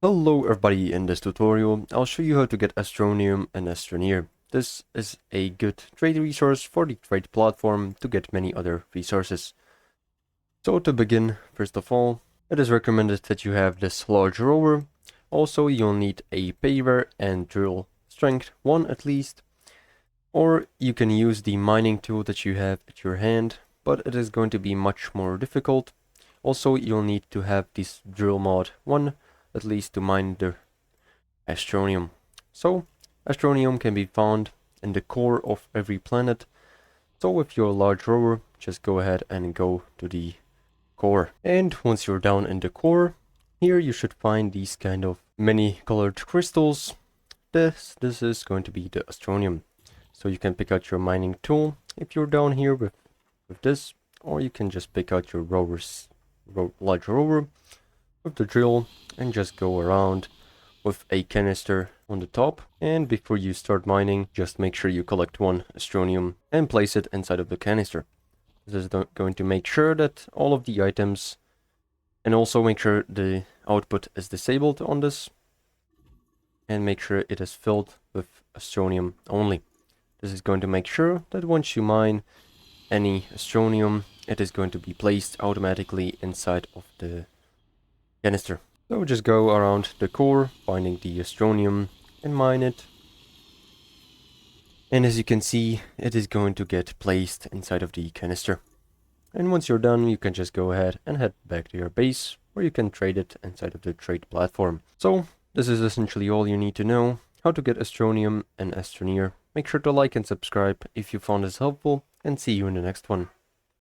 Hello everybody, in this tutorial I'll show you how to get Astronium and Astroneer. This is a good trade resource for the trade platform to get many other resources. So to begin, first of all, it is recommended that you have this large rover. Also you'll need a paver and drill strength 1 at least. Or you can use the mining tool that you have at your hand, but it is going to be much more difficult. Also you'll need to have this drill mod 1 at least to mine the Astronium. So, Astronium can be found in the core of every planet. So with your large rover, just go ahead and go to the core. And once you're down in the core, here you should find these kind of many colored crystals. This is going to be the Astronium. So you can pick out your mining tool if you're down here with this, or you can just pick out your large rover with the drill and just go around with a canister on the top. And before you start mining, just make sure you collect one Astronium and place it inside of the canister. This is going to make sure that all of the items, and also make sure the output is disabled on this, and make sure it is filled with Astronium only. This is going to make sure that once you mine any Astronium, it is going to be placed automatically inside of the canister. So just go around the core, finding the Astronium, and mine it. And as you can see, it is going to get placed inside of the canister. And once you're done, you can just go ahead and head back to your base, where you can trade it inside of the trade platform. So this is essentially all you need to know, how to get Astronium and Astroneer. Make sure to like and subscribe if you found this helpful, and see you in the next one.